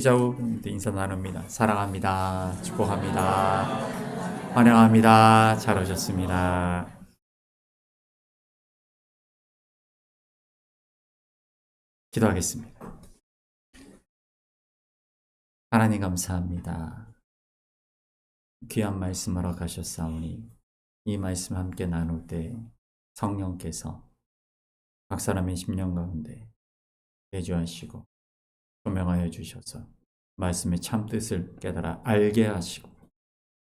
기자 후 인사 나눕니다. 사랑합니다. 축복합니다. 환영합니다. 잘 오셨습니다. 기도하겠습니다. 하나님 감사합니다. 귀한 말씀하러 가셨사오니 이 말씀 함께 나눌 때 성령께서 각 사람의 심령 가운데 내주하시고 조명하여 주셔서 말씀의 참 뜻을 깨달아 알게 하시고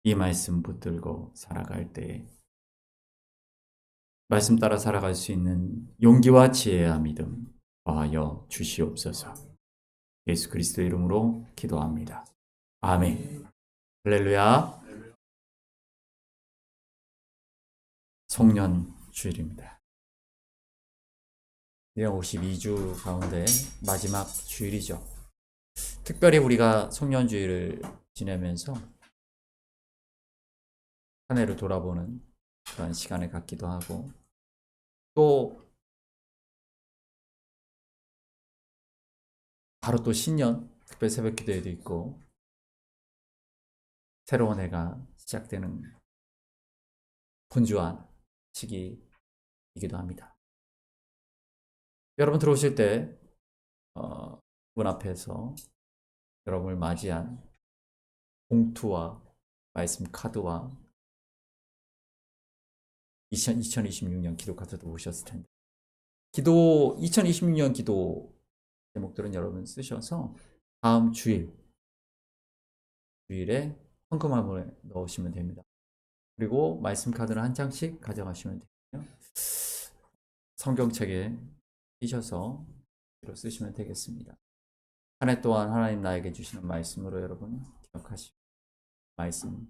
이 말씀 붙들고 살아갈 때에 말씀 따라 살아갈 수 있는 용기와 지혜와 믿음 더하여 주시옵소서. 예수 그리스도 이름으로 기도합니다. 아멘. 할렐루야. 송년 주일입니다. 52주 가운데 마지막 주일이죠. 특별히 우리가 송년 주일을 지내면서 한 해를 돌아보는 그런 시간을 갖기도 하고 또 바로 또 신년 특별 새벽 기도회도 있고 새로운 해가 시작되는 분주한 시기이기도 합니다. 여러분 들어오실 때 문 앞에서 여러분을 맞이한 봉투와 말씀 카드와 2026년 기도 카드도 보셨을 텐데 2026년 기도 제목들은 여러분 쓰셔서 다음 주일에 헌금함을 넣으시면 됩니다. 그리고 말씀 카드를 한 장씩 가져가시면 되고요. 성경책에 띄셔서 쓰시면 되겠습니다. 한 해 동안 하나님 나에게 주시는 말씀으로 여러분 기억하시고 말씀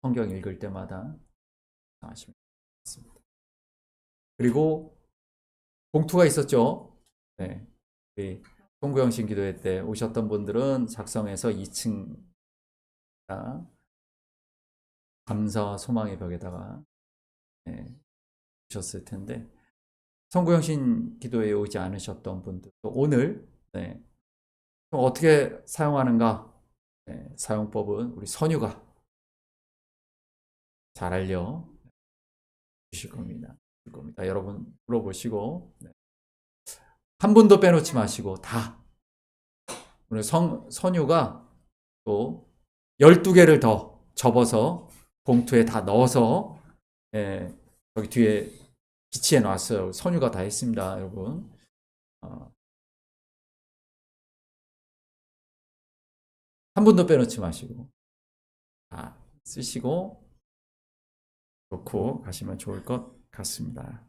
성경 읽을 때마다 하시면 되겠습니다. 그리고 봉투가 있었죠. 네, 우리 송구영신 기도회 때 오셨던 분들은 작성해서 2층 감사와 소망의 벽에다가 주셨을 텐데 송구영신 기도회에 오지 않으셨던 분들도 오늘 어떻게 사용하는가 사용법은 우리 선유가 잘 알려 주실 겁니다. 여러분 물어보시고 한 분도 빼놓지 마시고 다 오늘 선유가 또 12개를 더 접어서 봉투에 다 넣어서 여기 뒤에 비치해 놨어요. 선유가 다 했습니다. 여러분 한 분도 빼놓지 마시고 다 쓰시고 놓고 가시면 좋을 것 같습니다.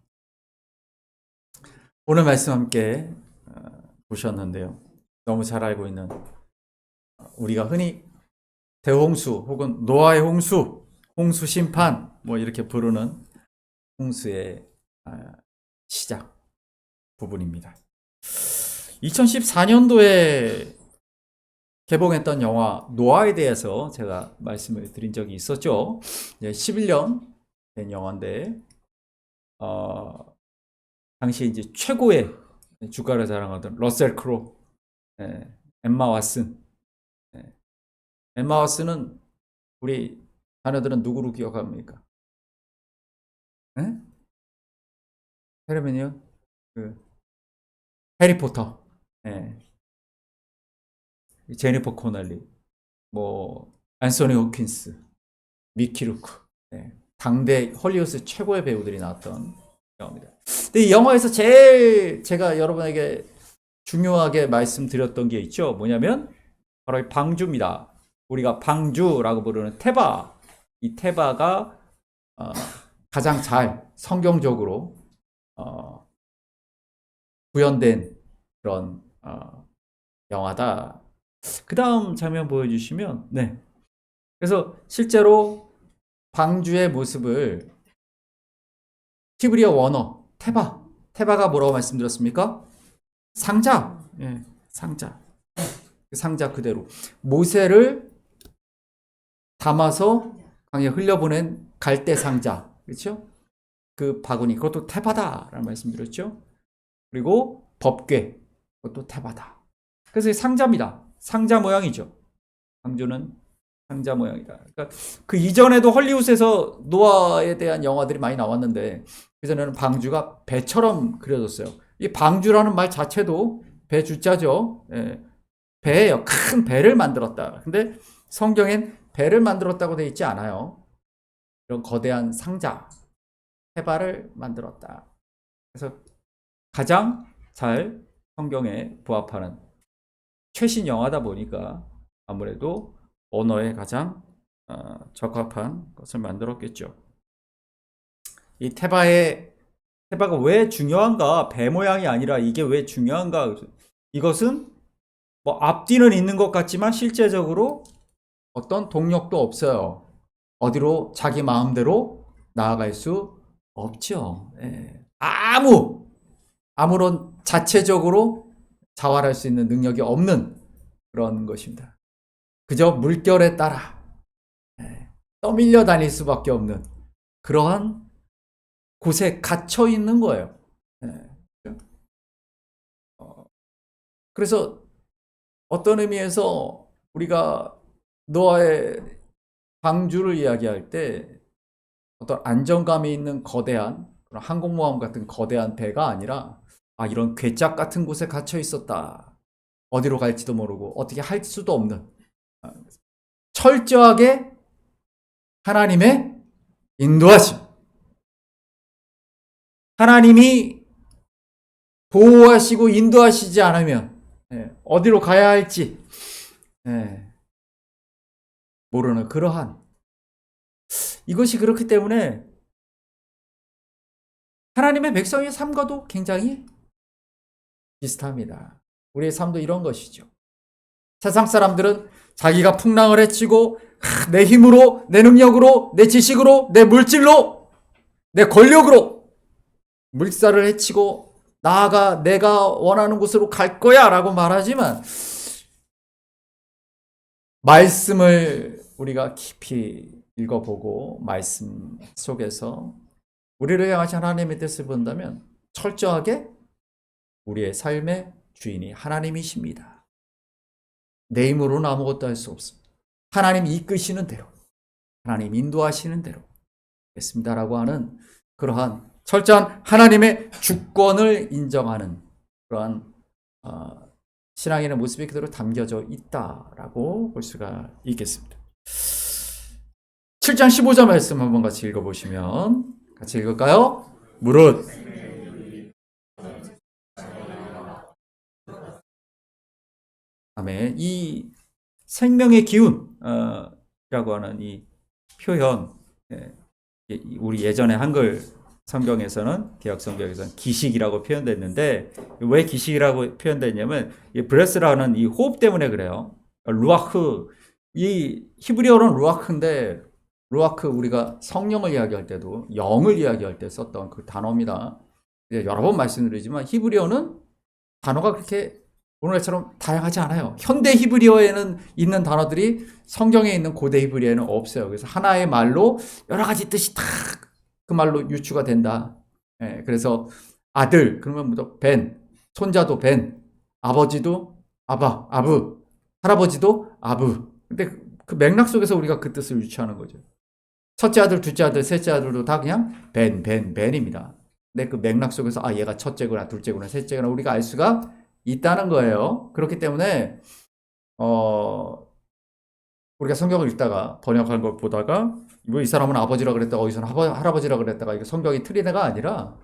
오늘 말씀 함께 보셨는데요. 너무 잘 알고 있는 우리가 흔히 대홍수 혹은 노아의 홍수, 홍수 심판 뭐 이렇게 부르는 홍수의 시작 부분입니다. 2014년도에 개봉했던 영화 노아에 대해서 제가 말씀을 드린 적이 있었죠. 11년 된 영화인데 당시 이제 최고의 주가를 자랑하던 러셀 크로, 엠마 왓슨. 엠마 왓슨은 우리 자녀들은 누구로 기억합니까? 헤르미니요? 해리포터. 제니퍼 코널리, 뭐 앤소니 호킨스, 미키 루크, 당대 헐리우드 최고의 배우들이 나왔던 영화입니다. 근데 이 영화에서 제일 제가 여러분에게 중요하게 말씀드렸던 게 있죠. 뭐냐면 바로 이 방주입니다. 우리가 방주라고 부르는 테바, 이 테바가 가장 잘 성경적으로 구현된 그런 영화다. 그 다음 장면 보여주시면, 그래서 실제로 방주의 모습을 티브리어 워너, 테바가 뭐라고 말씀드렸습니까? 상자, 상자. 그 상자 그대로. 모세를 담아서 강에 흘려보낸 갈대 상자. 그렇죠? 그 바구니, 그것도 테바다라는 말씀드렸죠? 그리고 법궤, 그것도 테바다. 그래서 상자입니다. 상자 모양이죠. 방주는 상자 모양이다. 그러니까 그 이전에도 헐리우드에서 노아에 대한 영화들이 많이 나왔는데 그전에는 방주가 배처럼 그려졌어요. 이 방주라는 말 자체도 배 주자죠. 예, 배예요. 큰 배를 만들었다. 근데 성경엔 배를 만들었다고 되어 있지 않아요. 이런 거대한 상자, 해발을 만들었다. 그래서 가장 잘 성경에 부합하는 최신 영화다 보니까 아무래도 언어에 가장 적합한 것을 만들었겠죠. 이 테바가 왜 중요한가? 배 모양이 아니라 이게 왜 중요한가? 이것은 뭐 앞뒤는 있는 것 같지만 실제적으로 어떤 동력도 없어요. 어디로 자기 마음대로 나아갈 수 없죠. 예. 아무런 자체적으로 자활할 수 있는 능력이 없는 그런 것입니다. 그저 물결에 따라 떠밀려 다닐 수밖에 없는 그러한 곳에 갇혀 있는 거예요. 그래서 어떤 의미에서 우리가 노아의 방주를 이야기할 때 어떤 안정감이 있는 거대한 그런 항공모함 같은 거대한 배가 아니라 이런 괴짝 같은 곳에 갇혀 있었다. 어디로 갈지도 모르고 어떻게 할 수도 없는 철저하게 하나님의 인도하심. 하나님이 보호하시고 인도하시지 않으면 어디로 가야 할지 모르는 그러한 이것이 그렇기 때문에 하나님의 백성의 삶과도 굉장히 비슷합니다. 우리의 삶도 이런 것이죠. 세상 사람들은 자기가 풍랑을 헤치고 내 힘으로, 내 능력으로, 내 지식으로, 내 물질로, 내 권력으로 물살을 헤치고 나아가 내가 원하는 곳으로 갈 거야 라고 말하지만 말씀을 우리가 깊이 읽어보고 말씀 속에서 우리를 향하신 하나님의 뜻을 본다면 철저하게 우리의 삶의 주인이 하나님이십니다. 내 힘으로는 아무것도 할 수 없습니다. 하나님 이끄시는 대로, 하나님 인도하시는 대로 했습니다라고 하는 그러한 철저한 하나님의 주권을 인정하는 그러한 신앙인의 모습이 그대로 담겨져 있다라고 볼 수가 있겠습니다. 7장 15절 말씀 한번 같이 읽어보시면 같이 읽을까요? 무릇 아멘. 이 생명의 기운이라고 하는 이 표현, 우리 예전에 한글 성경에서는 개역 성경에서는 기식이라고 표현됐는데 왜 기식이라고 표현됐냐면 이 브레스라는 이 호흡 때문에 그래요. 루아크, 이 히브리어는 루아크인데 루아크 우리가 성령을 이야기할 때도 영을 이야기할 때 썼던 그 단어입니다. 여러 번 말씀드리지만 히브리어는 단어가 그렇게 오늘처럼 다양하지 않아요. 현대 히브리어에는 있는 단어들이 성경에 있는 고대 히브리어에는 없어요. 그래서 하나의 말로 여러 가지 뜻이 다 그 말로 유추가 된다. 그래서 아들 그러면 뭐 벤, 손자도 벤, 아버지도 아브, 할아버지도 아브. 근데 그 맥락 속에서 우리가 그 뜻을 유추하는 거죠. 첫째 아들, 둘째 아들, 셋째 아들도 다 그냥 벤입니다. 근데 그 맥락 속에서 얘가 첫째구나, 둘째구나, 셋째구나 우리가 알 수가 있다는 거예요. 그렇기 때문에 우리가 성경을 읽다가 번역한 걸 보다가 뭐 이 사람은 아버지라 그랬다가 어디서는 할아버지라 그랬다가 이게 성경이 틀리다가 아니라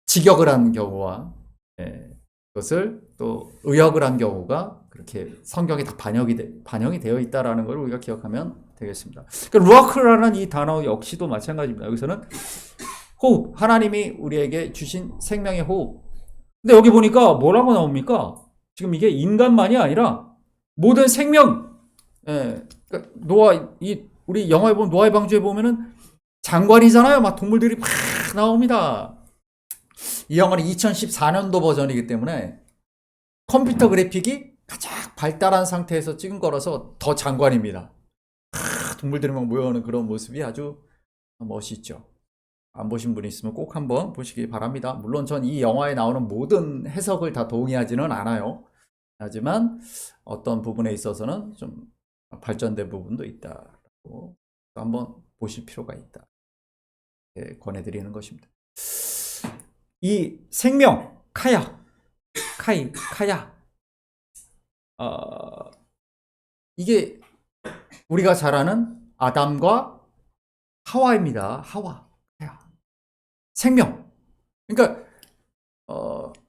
직역을 한 경우와 그것을 또 의역을 한 경우가 그렇게 성경에 다 반영이 되어 있다라는 걸 우리가 기억하면 되겠습니다. 그러니까 루아크라는 이 단어 역시도 마찬가지입니다. 여기서는 호흡, 하나님이 우리에게 주신 생명의 호흡. 근데 여기 보니까 뭐라고 나옵니까? 지금 이게 인간만이 아니라 모든 생명. 그러니까 우리 영화에 보면 노아의 방주에 보면은 장관이잖아요. 막 동물들이 막 나옵니다. 이 영화는 2014년도 버전이기 때문에 컴퓨터 그래픽이 가장 발달한 상태에서 찍은 거라서 더 장관입니다. 동물들이 막 모여오는 그런 모습이 아주 멋있죠. 안 보신 분이 있으면 꼭 한번 보시기 바랍니다. 물론 전 이 영화에 나오는 모든 해석을 다 동의하지는 않아요. 하지만 어떤 부분에 있어서는 좀 발전된 부분도 있다고 한번 보실 필요가 있다. 권해드리는 것입니다. 이 생명, 카야, 이게 우리가 잘 아는 아담과 하와입니다. 하와, 생명. 그러니까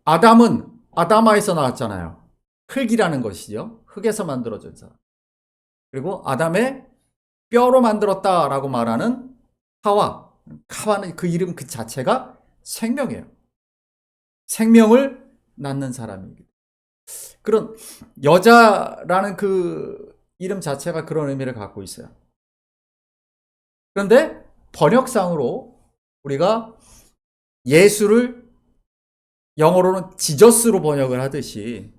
아담은 아다마에서 나왔잖아요. 흙이라는 것이죠. 흙에서 만들어진 사람. 그리고 아담의 뼈로 만들었다라고 말하는 하와는 그 이름 그 자체가 생명이에요. 생명을 낳는 사람입니다. 그런 여자라는 그 이름 자체가 그런 의미를 갖고 있어요. 그런데 번역상으로 우리가 예수를 영어로는 지저스로 번역을 하듯이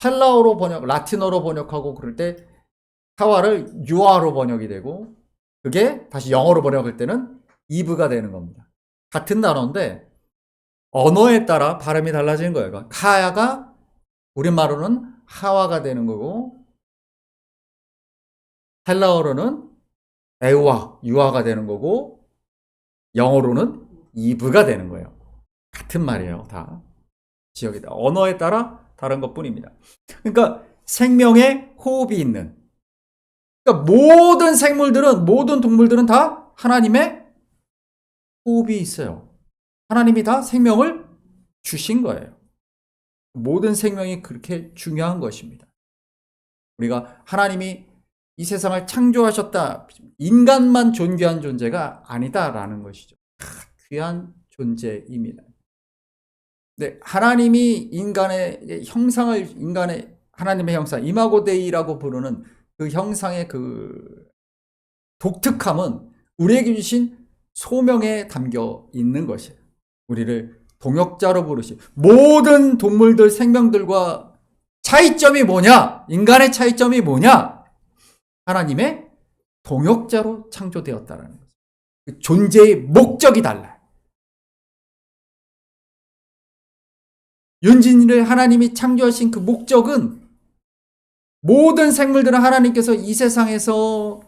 헬라어로 라틴어로 번역하고 그럴 때 하와를 유아로 번역이 되고 그게 다시 영어로 번역할 때는 이브가 되는 겁니다. 같은 단어인데 언어에 따라 발음이 달라지는 거예요. 그러니까 카야가 우리말로는 하와가 되는 거고 헬라어로는 유아가 되는 거고 영어로는 이브가 되는 거예요. 같은 말이에요. 다 지역이다. 언어에 따라 다른 것뿐입니다. 그러니까 생명의 호흡이 있는, 그러니까 모든 생물들은, 모든 동물들은 다 하나님의 호흡이 있어요. 하나님이 다 생명을 주신 거예요. 모든 생명이 그렇게 중요한 것입니다. 우리가 하나님이 이 세상을 창조하셨다, 인간만 존귀한 존재가 아니다라는 것이죠. 귀한 존재입니다. 네, 하나님이 인간의 형상을, 하나님의 형상, 이마고 데이라고 부르는 그 형상의 그 독특함은 우리에게 주신 소명에 담겨 있는 것이에요. 우리를 동역자로 모든 동물들, 생명들과 차이점이 뭐냐? 인간의 차이점이 뭐냐? 하나님의 동역자로 창조되었다는 거죠. 그 존재의 목적이 달라요. 윤진이를 하나님이 창조하신 그 목적은 모든 생물들은 하나님께서 이 세상에서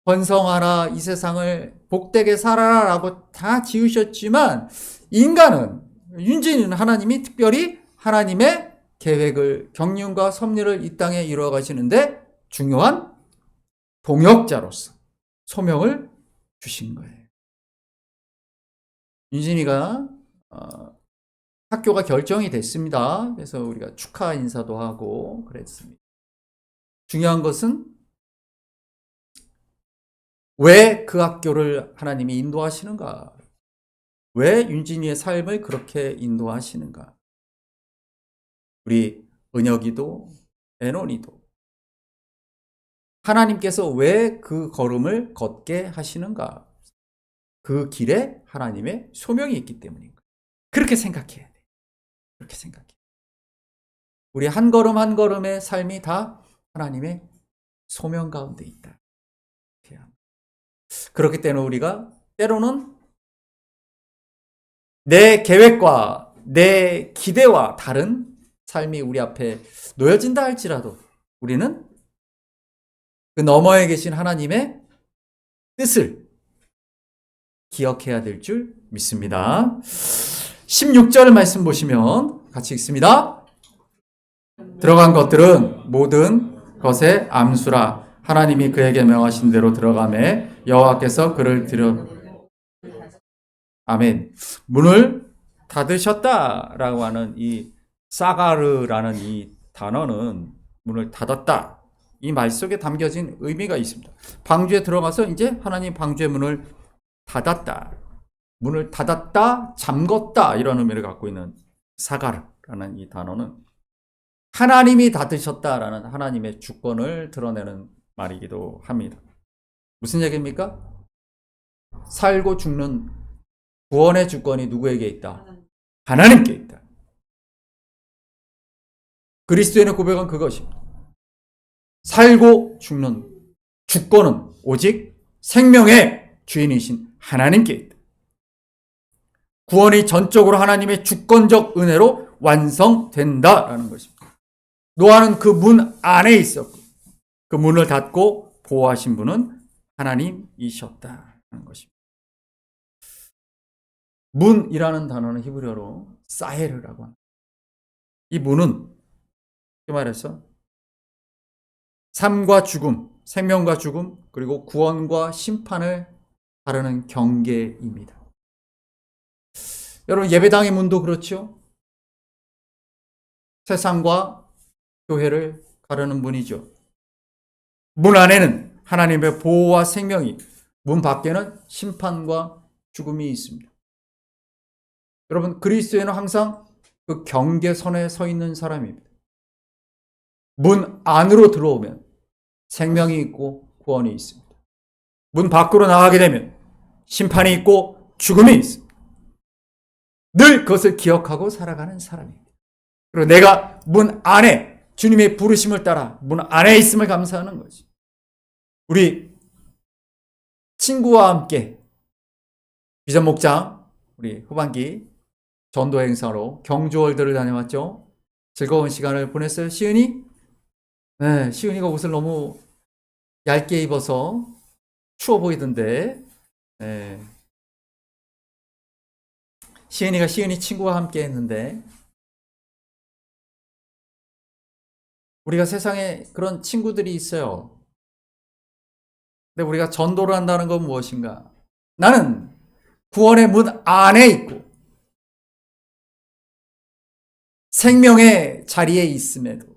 번성하라, 이 세상을 복되게 살아라 라고 다 지으셨지만 인간은, 윤진이는 하나님이 특별히 하나님의 계획을, 경륜과 섭리를 이 땅에 이루어 가시는데 중요한 동역자로서 소명을 주신 거예요. 윤진이가 학교가 결정이 됐습니다. 그래서 우리가 축하 인사도 하고 그랬습니다. 중요한 것은 왜 그 학교를 하나님이 인도하시는가? 왜 윤진이의 삶을 그렇게 인도하시는가? 우리 은혁이도 애논이도 하나님께서 왜 그 걸음을 걷게 하시는가? 그 길에 하나님의 소명이 있기 때문인가? 그렇게 생각해야 돼. 그렇게 생각해. 우리 한 걸음 한 걸음의 삶이 다 하나님의 소명 가운데 있다. 그렇기 때문에 우리가 때로는 내 계획과 내 기대와 다른 삶이 우리 앞에 놓여진다 할지라도 우리는 그 너머에 계신 하나님의 뜻을 기억해야 될 줄 믿습니다. 16절 말씀 보시면 같이 읽습니다. 들어간 것들은 모든 것의 암수라. 하나님이 그에게 명하신 대로 들어가매 여호와께서 그를 아멘. 문을 닫으셨다라고 하는 이 사가르라는 이 단어는 문을 닫았다. 이 말 속에 담겨진 의미가 있습니다. 방주에 들어가서 이제 하나님 방주의 문을 닫았다. 문을 닫았다, 잠궜다 이런 의미를 갖고 있는 사가르라는 이 단어는 하나님이 닫으셨다라는 하나님의 주권을 드러내는 말이기도 합니다. 무슨 얘기입니까? 살고 죽는 구원의 주권이 누구에게 있다? 하나님께 있다. 그리스도인의 고백은 그것입니다. 살고 죽는 주권은 오직 생명의 주인이신 하나님께 있다. 구원이 전적으로 하나님의 주권적 은혜로 완성된다라는 것입니다. 노아는 그 문 안에 있었고 그 문을 닫고 보호하신 분은 하나님이셨다는 것입니다. 문이라는 단어는 히브리어로 사헤르라고 합니다. 이 문은 그 말해서 삶과 죽음, 생명과 죽음, 그리고 구원과 심판을 가르는 경계입니다. 여러분, 예배당의 문도 그렇죠? 세상과 교회를 가르는 문이죠. 문 안에는 하나님의 보호와 생명이, 문 밖에는 심판과 죽음이 있습니다. 여러분, 그리스도인은 항상 그 경계선에 서 있는 사람입니다. 문 안으로 들어오면 생명이 있고 구원이 있습니다. 문 밖으로 나가게 되면 심판이 있고 죽음이 있습니다. 늘 그것을 기억하고 살아가는 사람입니다. 그리고 내가 문 안에 주님의 부르심을 따라 문 안에 있음을 감사하는 거지. 우리 친구와 함께 비전 목장 우리 후반기 전도 행사로 경주월드를 다녀왔죠. 즐거운 시간을 보냈어요. 시은이? 네, 시은이가 옷을 너무 얇게 입어서 추워 보이던데. 네. 시은이 친구와 함께 했는데 우리가 세상에 그런 친구들이 있어요. 근데 우리가 전도를 한다는 건 무엇인가? 나는 구원의 문 안에 있고 생명의 자리에 있음에도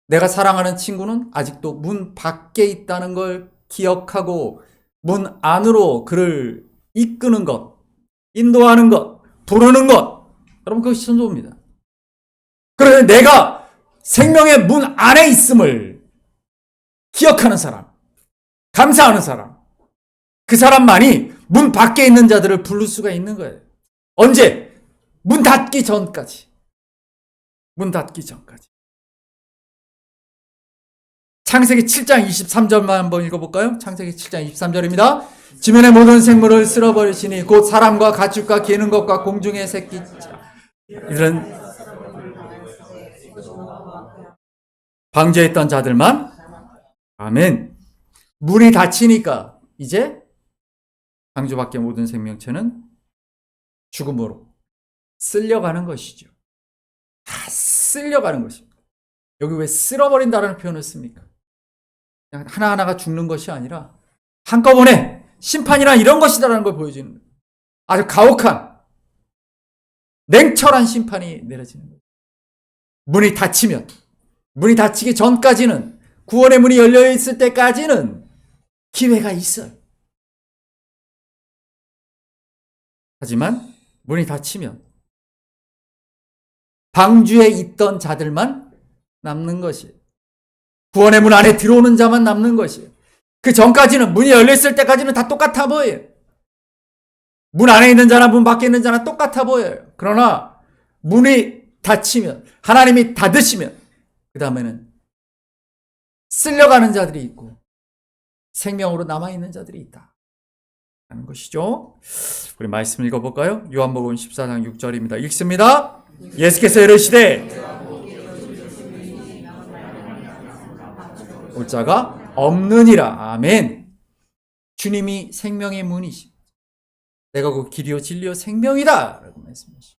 내가 사랑하는 친구는 아직도 문 밖에 있다는 걸 기억하고 문 안으로 그를 이끄는 것, 인도하는 것, 부르는 것. 여러분, 그것이 전도입니다. 그런데 내가 생명의 문 안에 있음을 기억하는 사람, 감사하는 사람, 그 사람만이 문 밖에 있는 자들을 부를 수가 있는 거예요. 언제? 문 닫기 전까지. 문 닫기 전까지. 창세기 7장 23절만 한번 읽어볼까요? 창세기 7장 23절입니다. 지면의 모든 생물을 쓸어버리시니 곧 사람과 가축과 기는 것과 공중의 새끼자 이런 방주에 있던 자들만. 아멘. 문이 닫히니까 이제 방주 밖의 모든 생명체는 죽음으로 쓸려가는 것이죠. 다 쓸려가는 것입니다. 여기 왜 쓸어버린다는 표현을 씁니까? 그냥 하나하나가 죽는 것이 아니라 한꺼번에 심판이란 이런 것이다라는 걸 보여주는 거예요. 아주 가혹한 냉철한 심판이 내려지는 거예요. 문이 닫히기 전까지는, 구원의 문이 열려 있을 때까지는 기회가 있어요. 하지만 문이 닫히면 방주에 있던 자들만 남는 것이에요. 구원의 문 안에 들어오는 자만 남는 것이에요. 그 전까지는, 문이 열렸을 때까지는 다 똑같아 보여요. 문 안에 있는 자나 문 밖에 있는 자나 똑같아 보여요. 그러나 문이 닫히면, 하나님이 닫으시면 그 다음에는 쓸려가는 자들이 있고 생명으로 남아있는 자들이 있다 하는 것이죠. 우리 말씀 읽어볼까요? 요한복음 14장 6절입니다. 읽습니다. 예수께서 이르시되 올 자가 없느니라. 아멘. 주님이 생명의 문이십니다. 내가 그 길이요 진리요 생명이다 라고 말씀하시죠.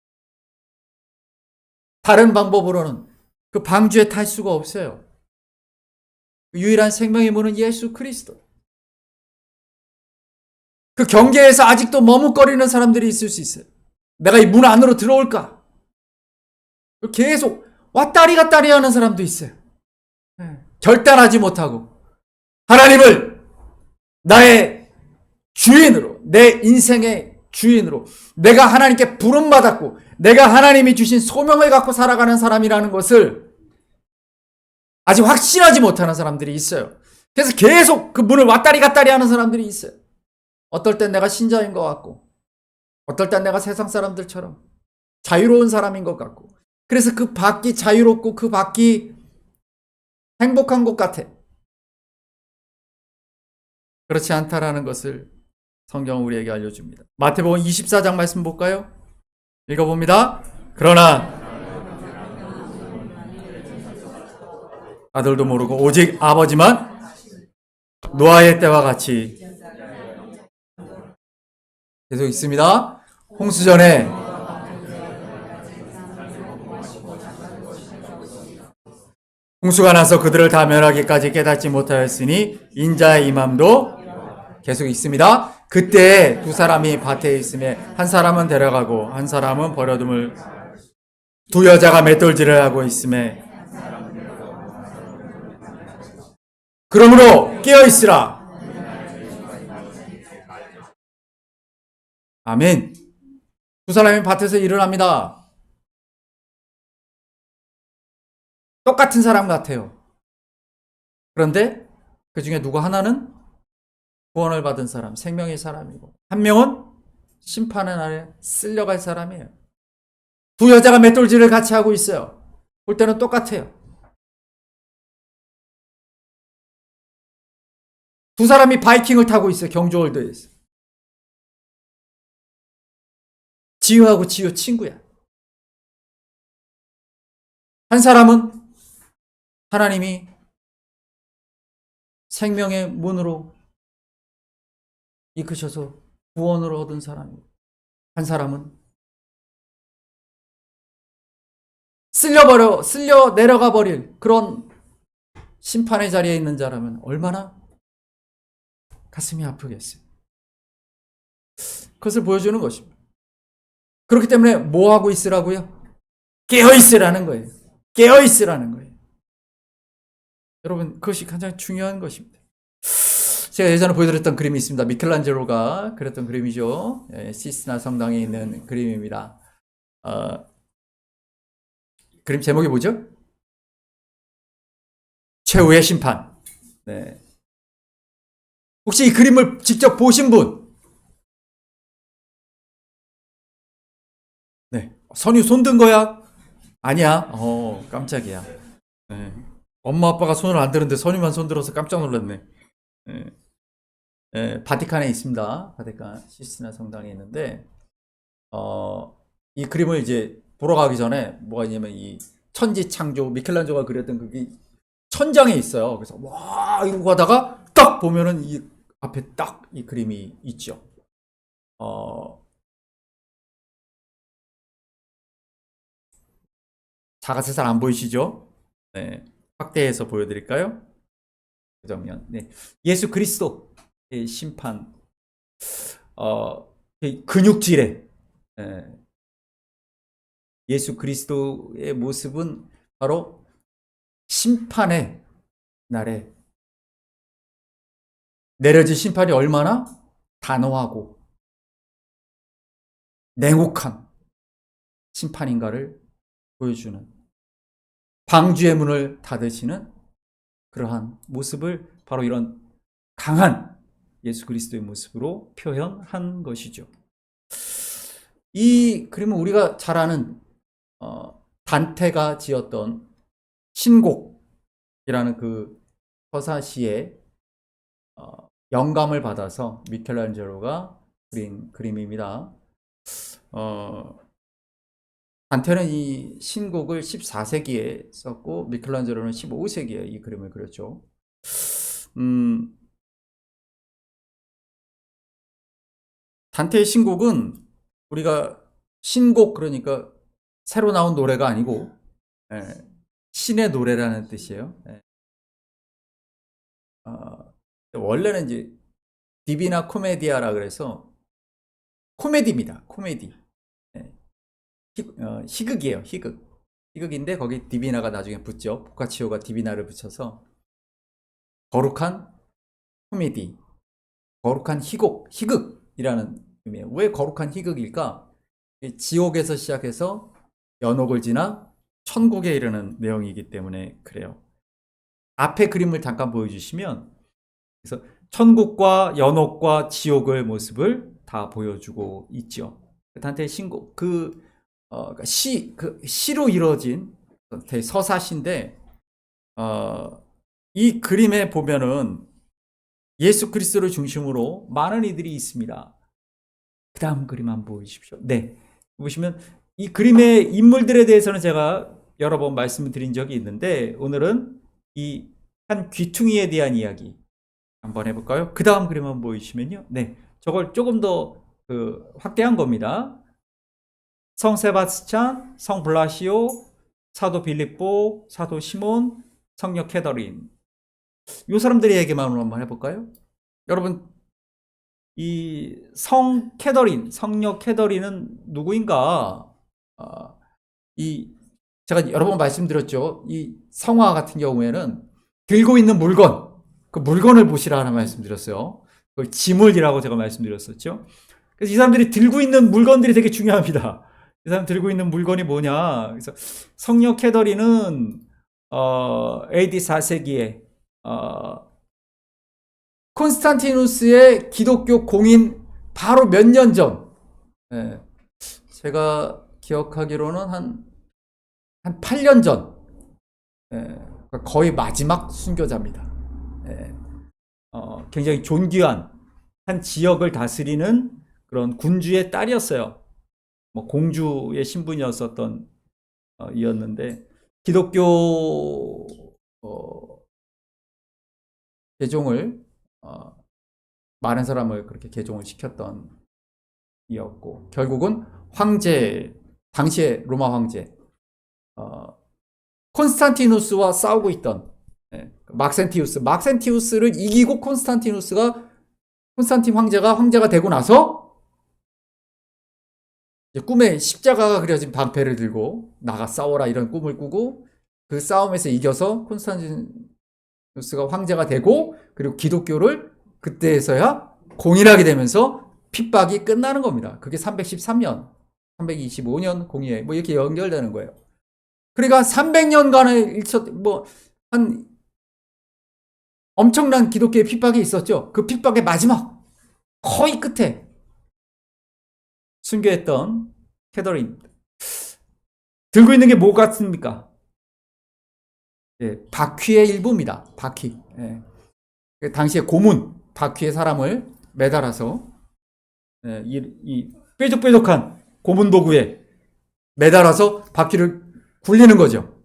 다른 방법으로는 그 방주에 탈 수가 없어요. 유일한 생명의 문은 예수 그리스도. 그 경계에서 아직도 머뭇거리는 사람들이 있을 수 있어요. 내가 이 문 안으로 들어올까? 계속 왔다리 갔다리 하는 사람도 있어요. 결단하지 못하고 하나님을 나의 주인으로, 내 인생의 주인으로, 내가 하나님께 부름받았고 내가 하나님이 주신 소명을 갖고 살아가는 사람이라는 것을 아직 확신하지 못하는 사람들이 있어요. 그래서 계속 그 문을 왔다리 갔다리 하는 사람들이 있어요. 어떨 땐 내가 신자인 것 같고 어떨 땐 내가 세상 사람들처럼 자유로운 사람인 것 같고, 그래서 그 밖이 자유롭고 그 밖이 행복한 것 같아. 그렇지 않다라는 것을 성경은 우리에게 알려줍니다. 마태복음 24장 말씀 볼까요? 읽어봅니다. 그러나 아들도 모르고 오직 아버지만 노아의 때와 같이 계속 있습니다. 홍수전에 홍수가 나서 그들을 다 멸하기까지 깨닫지 못하였으니 인자의 임함도 계속 있습니다. 그때 두 사람이 밭에 있음에 한 사람은 데려가고 한 사람은 버려둠을, 두 여자가 맷돌질을 하고 있음에 그러므로 깨어있으라. 아멘. 두 사람이 밭에서 일을 합니다. 똑같은 사람 같아요. 그런데 그 중에 누구 하나는 구원을 받은 사람, 생명의 사람이고, 한 명은 심판의 날에 쓸려갈 사람이에요. 두 여자가 맷돌질을 같이 하고 있어요. 볼 때는 똑같아요. 두 사람이 바이킹을 타고 있어요. 경주월드에서. 지효하고 지효 친구야. 한 사람은 하나님이 생명의 문으로 이끄셔서 구원을 얻은 사람이고, 한 사람은 쓸려 내려가 버릴 그런 심판의 자리에 있는 자라면 얼마나 가슴이 아프겠어요. 그것을 보여주는 것입니다. 그렇기 때문에 뭐 하고 있으라고요? 깨어있으라는 거예요. 깨어있으라는 거예요. 여러분, 그것이 가장 중요한 것입니다. 제가 예전에 보여드렸던 그림이 있습니다. 미켈란젤로가 그렸던 그림이죠. 시스나 성당에 있는 그림입니다. 그림 제목이 뭐죠? 최후의 심판. 네. 혹시 이 그림을 직접 보신 분? 네. 선유 손 든 거야? 아니야. 깜짝이야. 네. 엄마 아빠가 손을 안 드는데 선유만 손 들어서 깜짝 놀랐네. 네. 네. 바티칸에 있습니다. 바티칸 시스나 성당에 있는데, 이 그림을 이제 보러 가기 전에 뭐가 있냐면 이 천지창조 미켈란젤로가 그렸던 그게 천장에 있어요. 그래서 와 이러고 가다가 딱 보면은 이 앞에 딱 이 그림이 있죠. 작아서 잘 안 보이시죠? 네. 확대해서 보여드릴까요? 그 장면. 네. 예수 그리스도의 심판, 이 근육질에, 예수 그리스도의 모습은 바로 심판의 날에 내려질 심판이 얼마나 단호하고 냉혹한 심판인가를 보여주는, 방주의 문을 닫으시는 그러한 모습을 바로 이런 강한 예수 그리스도의 모습으로 표현한 것이죠. 이 그림은 우리가 잘 아는 단테가 지었던 신곡이라는 그 서사시에 영감을 받아서 미켈란젤로가 그린 그림입니다. 단테는 이 신곡을 14세기에 썼고 미켈란젤로는 15세기에 이 그림을 그렸죠. 단테의 신곡은 우리가 신곡 그러니까 새로 나온 노래가 아니고 신의 노래라는 뜻이에요. 원래는 이제 디비나 코메디아라 그래서 코미디입니다. 코미디. 희극이에요. 희극. 희극인데 거기 디비나가 나중에 붙죠. 보카치오가 디비나를 붙여서 거룩한 코미디, 거룩한 희극이라는 의미예요. 왜 거룩한 희극일까? 지옥에서 시작해서 연옥을 지나 천국에 이르는 내용이기 때문에 그래요. 앞에 그림을 잠깐 보여주시면, 그래서 천국과 연옥과 지옥의 모습을 다 보여주고 있죠. 단테의 신곡, 시로 이루어진 서사시인데, 이 그림에 보면은 예수 그리스도를 중심으로 많은 이들이 있습니다. 그 다음 그림 한번 보여주십시오. 네. 보시면 이 그림의 인물들에 대해서는 제가 여러 번 말씀을 드린 적이 있는데 오늘은 이 한 귀퉁이에 대한 이야기 한번 해볼까요? 그 다음 그림 한번 보여주시면요. 네. 저걸 조금 더 확대한 겁니다. 성 세바스찬, 성 블라시오, 사도 빌립보, 사도 시몬, 성녀 캐더린. 이 사람들의 얘기만 한번 해볼까요? 여러분, 이 성 캐더린, 성녀 캐더린은 누구인가? 제가 여러 번 말씀드렸죠. 이 성화 같은 경우에는 들고 있는 물건, 그 물건을 보시라는 말씀드렸어요. 그걸 지물이라고 제가 말씀드렸었죠. 그래서 이 사람들이 들고 있는 물건들이 되게 중요합니다. 이 사람 들고 있는 물건이 뭐냐? 그래서 성녀 캐더린은 AD 4세기에 콘스탄티누스의 기독교 공인 바로 몇 년 전, 제가 기억하기로는 한 8년 전, 거의 마지막 순교자입니다. 굉장히 존귀한 한 지역을 다스리는 그런 군주의 딸이었어요. 뭐 공주의 신분이었었던 이었는데 기독교 개종을 많은 사람을 그렇게 개종을 시켰던 이었고 결국은 황제 당시의 로마 황제 콘스탄티누스와 싸우고 있던 막센티우스를 이기고 콘스탄틴 황제가 되고 나서 꿈에 십자가가 그려진 방패를 들고 나가 싸워라 이런 꿈을 꾸고 그 싸움에서 이겨서 콘스탄티누스가 황제가 되고 그리고 기독교를 그때에서야 공인하게 되면서 핍박이 끝나는 겁니다. 그게 313년, 325년 공의회 뭐 이렇게 연결되는 거예요. 그러니까 300년간의 한 엄청난 기독교의 핍박이 있었죠. 그 핍박의 마지막 거의 끝에 순교했던 캐더린입니다. 들고 있는 게 뭐 같습니까? 바퀴의 일부입니다. 바퀴. 당시에 고문, 바퀴에 사람을 매달아서 이 뾰족뾰족한 고문 도구에 매달아서 바퀴를 굴리는 거죠.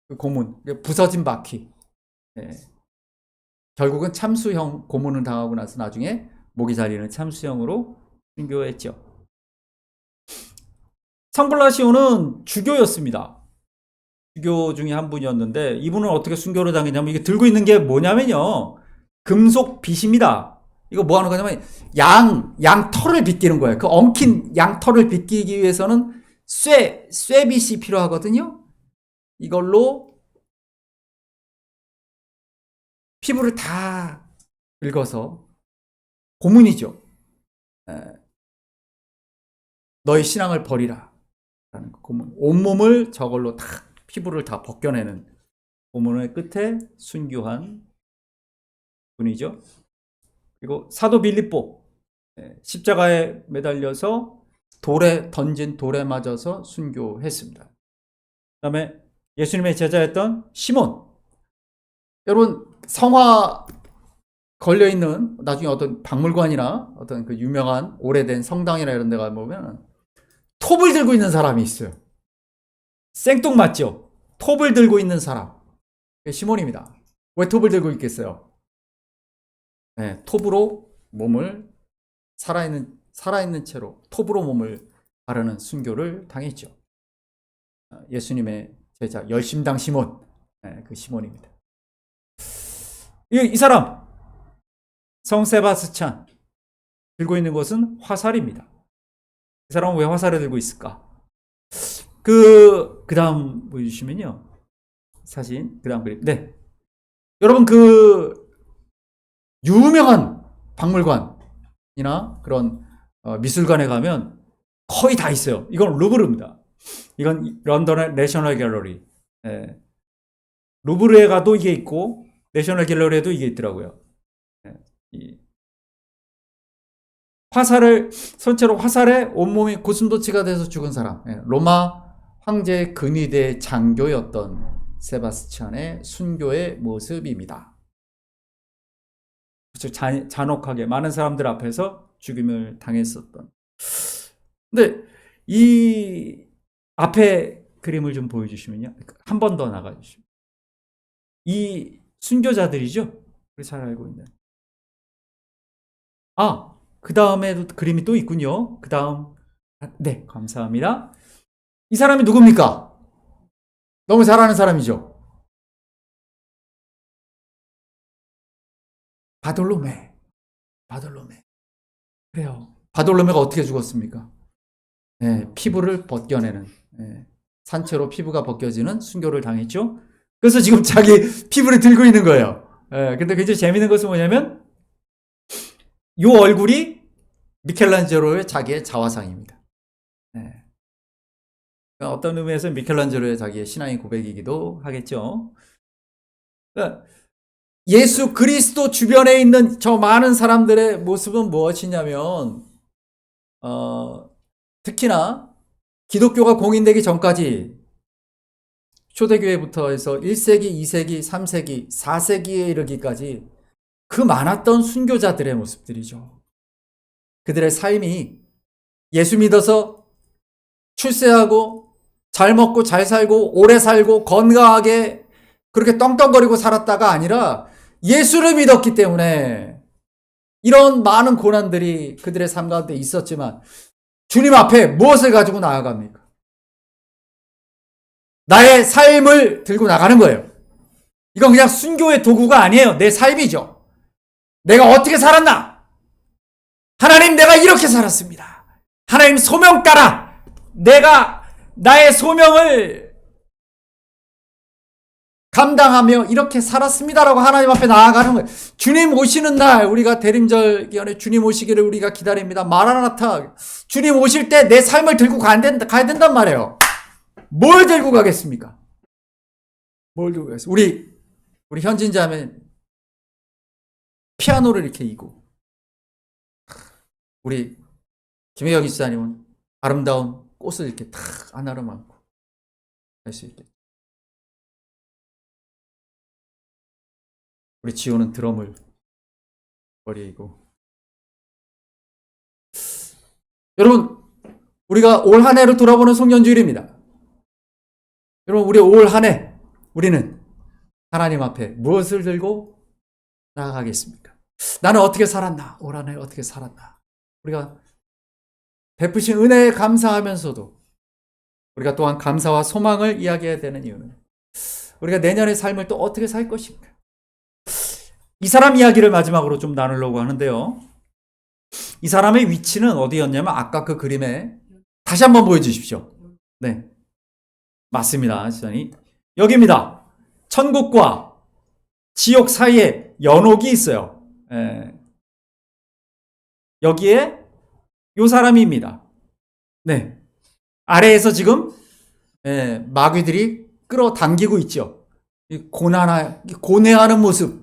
그 고문, 부서진 바퀴. 결국은 참수형 고문을 당하고 나서 나중에 목이 잘리는 참수형으로 순교했죠. 성블라시오는 주교였습니다. 주교 중에 한 분이었는데 이분은 어떻게 순교를 당했냐면 이게 들고 있는 게 뭐냐면요. 금속 빗입니다. 이거 뭐 하는 거냐면 양 털을 빗기는 거예요. 그 엉킨 양 털을 빗기기 위해서는 쇠빗이 필요하거든요. 이걸로 피부를 다 긁어서 고문이죠. 너의 신앙을 버리라. 라는 고문. 온몸을 저걸로 다 피부를 다 벗겨내는 고문의 끝에 순교한 분이죠. 그리고 사도 빌립보 십자가에 매달려서 던진 돌에 맞아서 순교했습니다. 그 다음에 예수님의 제자였던 시몬. 여러분 성화 걸려있는 나중에 어떤 박물관이나 어떤 그 유명한 오래된 성당이나 이런 데 가보면 톱을 들고 있는 사람이 있어요. 생뚱맞죠? 톱을 들고 있는 사람. 시몬입니다. 왜 톱을 들고 있겠어요? 톱으로 몸을 살아있는 채로 톱으로 몸을 바르는 순교를 당했죠. 예수님의 제자 열심당 시몬. 그 시몬입니다. 이 사람 성 세바스찬 들고 있는 것은 화살입니다. 이 사람은 왜 화살을 들고 있을까? 그 다음 보여주시면요. 사진, 그 다음 그림. 네. 여러분, 유명한 박물관이나 그런 미술관에 가면 거의 다 있어요. 이건 루브르입니다. 이건 런던의 내셔널 갤러리. 루브르에 가도 이게 있고, 내셔널 갤러리에도 이게 있더라고요. 선체로 화살에 온몸이 고슴도치가 돼서 죽은 사람. 로마 황제 근위대 장교였던 세바스찬의 순교의 모습입니다. 아주 잔혹하게 많은 사람들 앞에서 죽임을 당했었던. 근데 이 앞에 그림을 좀 보여주시면요. 한 번 더 나가주시면. 이 순교자들이죠. 우리 잘 알고 있는. 그 다음에도 그림이 또 있군요. 그 다음. 네, 감사합니다. 이 사람이 누굽니까? 너무 잘 아는 사람이죠. 바돌로메. 그래요. 바돌로메가 어떻게 죽었습니까? 피부를 벗겨내는, 산채로 피부가 벗겨지는 순교를 당했죠. 그래서 지금 자기 피부를 들고 있는 거예요. 근데 굉장히 재밌는 것은 뭐냐면, 이 얼굴이 미켈란젤로의 자기의 자화상입니다. 어떤 의미에서 미켈란젤로의 자기의 신앙의 고백이기도 하겠죠. 그러니까 예수 그리스도 주변에 있는 저 많은 사람들의 모습은 무엇이냐면, 특히나 기독교가 공인되기 전까지 초대교회부터 해서 1세기, 2세기, 3세기, 4세기에 이르기까지 그 많았던 순교자들의 모습들이죠. 그들의 삶이 예수 믿어서 출세하고 잘 먹고 잘 살고 오래 살고 건강하게 그렇게 떵떵거리고 살았다가 아니라 예수를 믿었기 때문에 이런 많은 고난들이 그들의 삶 가운데 있었지만 주님 앞에 무엇을 가지고 나아갑니까? 나의 삶을 들고 나가는 거예요. 이건 그냥 순교의 도구가 아니에요. 내 삶이죠. 내가 어떻게 살았나? 하나님, 내가 이렇게 살았습니다. 하나님 소명 따라 내가 나의 소명을 감당하며 이렇게 살았습니다라고 하나님 앞에 나아가는 거예요. 주님 오시는 날, 우리가 대림절 기간에 주님 오시기를 우리가 기다립니다. 마라나타, 주님 오실 때 내 삶을 들고 가야 된단 말이에요. 뭘 들고 가겠습니까? 뭘 들고 가겠습니까? 우리 현진자매 피아노를 이렇게 이고, 우리 김혜경 집사님은 아름다운 꽃을 이렇게 탁 하나로 안고 할 수 있게. 우리 지호는 드럼을 머리에 이고. 여러분, 우리가 올 한 해를 돌아보는 송년주일입니다. 여러분, 우리 올 한 해 우리는 하나님 앞에 무엇을 들고 나아가겠습니까? 나는 어떻게 살았나? 올 한 해 어떻게 살았나? 우리가 베푸신 은혜에 감사하면서도 우리가 또한 감사와 소망을 이야기해야 되는 이유는 우리가 내년의 삶을 또 어떻게 살 것인가? 이 사람 이야기를 마지막으로 좀 나누려고 하는데요. 이 사람의 위치는 어디였냐면 아까 그 그림에 다시 한번 보여주십시오. 네, 맞습니다. 여기입니다. 천국과 지옥 사이에 연옥이 있어요. 여기에 이 사람입니다. 네, 아래에서 지금 마귀들이 끌어당기고 있죠. 고뇌하는 모습.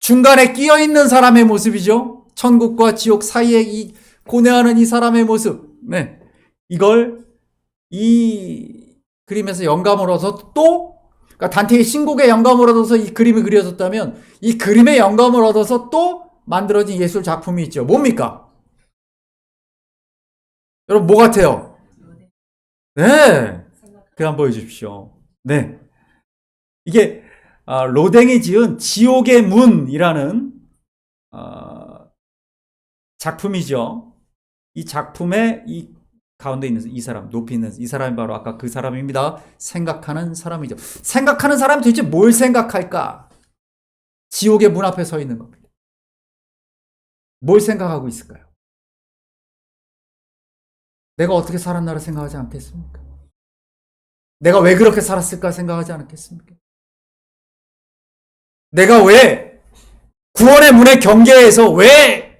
중간에 끼어있는 사람의 모습이죠. 천국과 지옥 사이에 이 고뇌하는 이 사람의 모습. 네. 이걸 이 그림에서 영감을 얻어서 그러니까 단테의 신곡에 영감을 얻어서 이 그림이 그려졌다면 이 그림의 영감을 얻어서 또 만들어진 예술 작품이 있죠. 뭡니까? 여러분, 뭐 같아요? 네. 그 한번 보여주십시오. 네. 이게 로댕이 지은 지옥의 문이라는 작품이죠. 이 작품의 이 가운데 있는 이 사람, 높이 있는 이 사람이 바로 아까 그 사람입니다. 생각하는 사람이죠. 생각하는 사람이 도대체 뭘 생각할까? 지옥의 문 앞에 서 있는 겁니다. 뭘 생각하고 있을까요? 내가 어떻게 살았나를 생각하지 않겠습니까? 내가 왜 그렇게 살았을까 생각하지 않겠습니까? 내가 왜 구원의 문의 경계에서 왜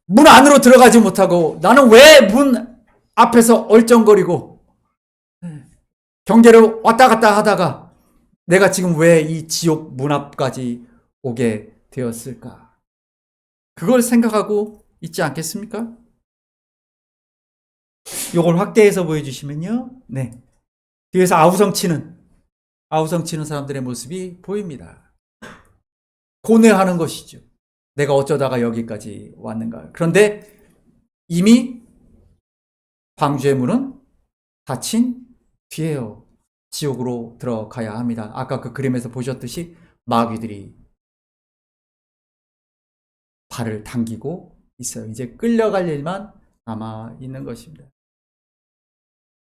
문 안으로 들어가지 못하고 나는 왜 문 앞에서 얼쩡거리고 경계를 왔다 갔다 하다가 내가 지금 왜 이 지옥 문 앞까지 오게 되었을까? 그걸 생각하고 있지 않겠습니까? 이걸 확대해서 보여주시면요. 네. 뒤에서 아우성 치는 사람들의 모습이 보입니다. 고뇌하는 것이죠. 내가 어쩌다가 여기까지 왔는가. 그런데 이미 방주의 문은 닫힌 뒤에요. 지옥으로 들어가야 합니다. 아까 그 그림에서 보셨듯이 마귀들이 발을 당기고 있어요. 이제 끌려갈 일만 남아 있는 것입니다.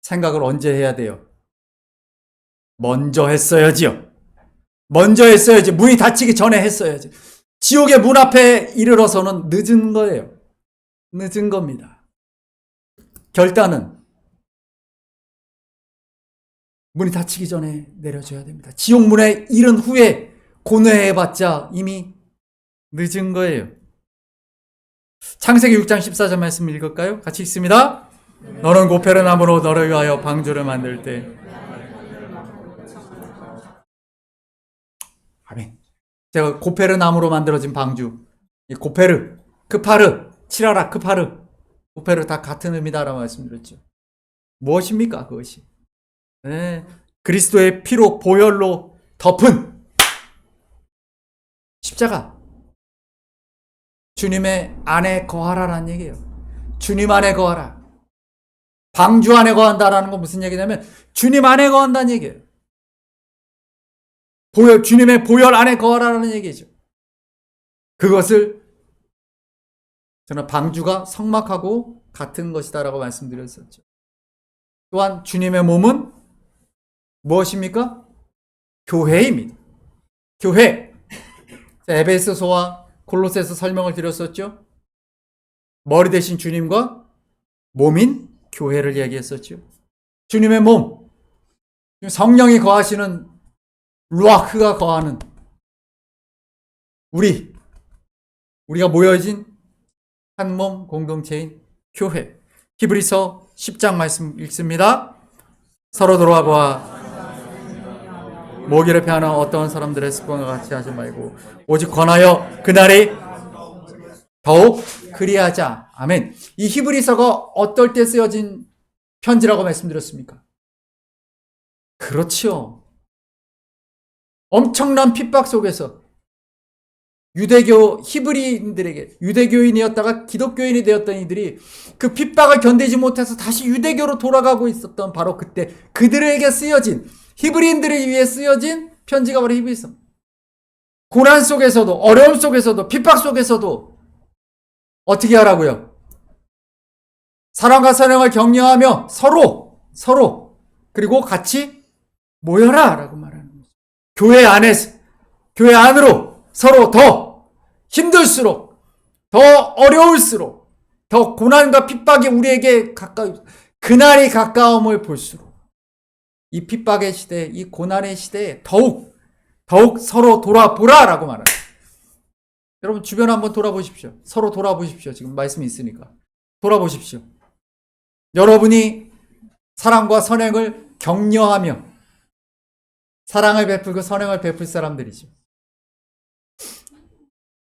생각을 언제 해야 돼요? 먼저 했어야지요. 먼저 했어야지. 문이 닫히기 전에 했어야지. 지옥의 문 앞에 이르러서는 늦은 거예요. 늦은 겁니다. 결단은 문이 닫히기 전에 내려줘야 됩니다. 지옥 문에 이른 후에 고뇌해봤자 이미 늦은 거예요. 창세기 6장 14절 말씀 읽을까요? 같이 읽습니다. 너는 고페르나무로 너를 위하여 방주를 만들 때 아멘. 제가 고페르나무로 만들어진 방주, 고페르, 크파르, 치라라, 크파르, 고페르 다 같은 의미다라고 말씀드렸죠. 무엇입니까 그것이? 네, 그리스도의 피로 보혈로 덮은 십자가. 주님의 안에 거하라라는 얘기예요. 주님 안에 거하라. 방주 안에 거한다라는 건 무슨 얘기냐면 주님 안에 거한다는 얘기예요. 주님의 보혈 안에 거하라는 얘기죠. 그것을 저는 방주가 성막하고 같은 것이다라고 말씀드렸었죠. 또한 주님의 몸은 무엇입니까? 교회입니다. 교회. 에베소서와 골로새서 설명을 드렸었죠. 머리 대신 주님과 몸인 교회를 얘기했었죠. 주님의 몸, 성령이 거하시는 루아흐가 거하는 우리가 모여진 한 몸 공동체인 교회. 히브리서 10장 말씀 읽습니다. 서로 돌아보아 모기를 패하는 어떤 사람들의 습관과 같이 하지 말고 오직 권하여 그날이 더욱 그리하자. 아멘. 이 히브리서가 어떨 때 쓰여진 편지라고 말씀드렸습니까? 그렇지요. 엄청난 핍박 속에서 유대교 히브리인들에게 유대교인이었다가 기독교인이 되었던 이들이 그 핍박을 견디지 못해서 다시 유대교로 돌아가고 있었던 바로 그때 그들에게 쓰여진 히브리인들을 위해 쓰여진 편지가 바로 히브리서. 고난 속에서도 어려움 속에서도 핍박 속에서도 어떻게 하라고요? 사랑과 사랑을 격려하며 서로 그리고 같이 모여라 라고 말하는 거죠. 교회 안으로 서로 더 힘들수록 더 어려울수록 더 고난과 핍박이 우리에게 가까이 그날이 가까움을 볼수록 이 핍박의 시대, 이 고난의 시대에 더욱 서로 돌아보라라고 말합니다. 여러분 주변 한번 돌아보십시오. 서로 돌아보십시오. 지금 말씀이 있으니까 돌아보십시오. 여러분이 사랑과 선행을 격려하며 사랑을 베풀고 선행을 베풀 사람들이죠.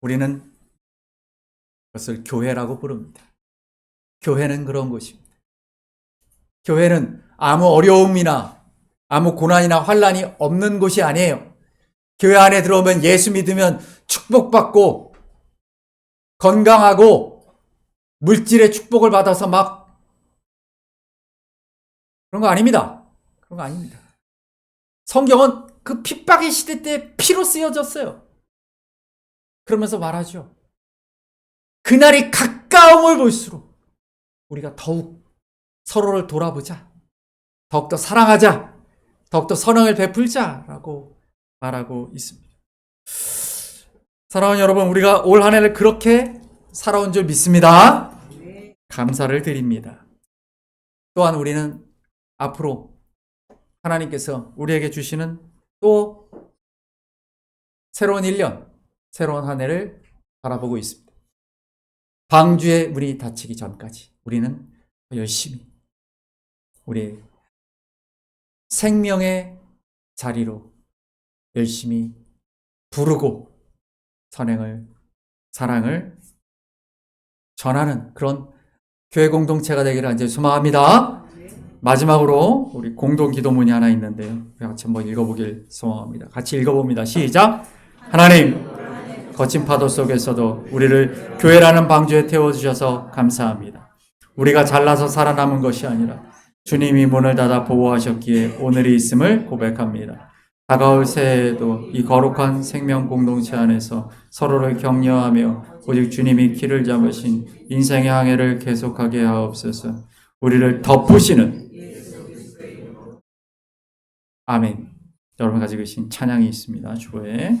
우리는 그것을 교회라고 부릅니다. 교회는 그런 곳입니다. 교회는 아무 어려움이나 아무 고난이나 환난이 없는 곳이 아니에요. 교회 안에 들어오면 예수 믿으면 축복받고 건강하고 물질의 축복을 받아서 막 그런 거 아닙니다. 그런 거 아닙니다. 성경은 그 핍박의 시대 때 피로 쓰여졌어요. 그러면서 말하죠. 그날이 가까움을 볼수록 우리가 더욱 서로를 돌아보자. 더욱더 사랑하자. 더욱더 선행을 베풀자라고 말하고 있습니다. 사랑하는 여러분, 우리가 올 한 해를 그렇게 살아온 줄 믿습니다. 감사를 드립니다. 또한 우리는 앞으로 하나님께서 우리에게 주시는 또 새로운 1년, 새로운 한 해를 바라보고 있습니다. 방주의 문이 닫히기 전까지 우리는 열심히 우리의 생명의 자리로 열심히 부르고 선행을, 사랑을 전하는 그런 교회 공동체가 되기를 간절히 소망합니다. 마지막으로 우리 공동 기도문이 하나 있는데요. 같이 한번 읽어보길 소망합니다. 같이 읽어봅니다. 시작. 하나님, 거친 파도 속에서도 우리를 교회라는 방주에 태워주셔서 감사합니다. 우리가 잘나서 살아남은 것이 아니라 주님이 문을 닫아 보호하셨기에 오늘이 있음을 고백합니다. 다가올 새해에도 이 거룩한 생명 공동체 안에서 서로를 격려하며 오직 주님이 키를 잡으신 인생의 항해를 계속하게 하옵소서. 우리를 덮으시는 아멘. 여러분 가지고 계신 찬양이 있습니다. 주보에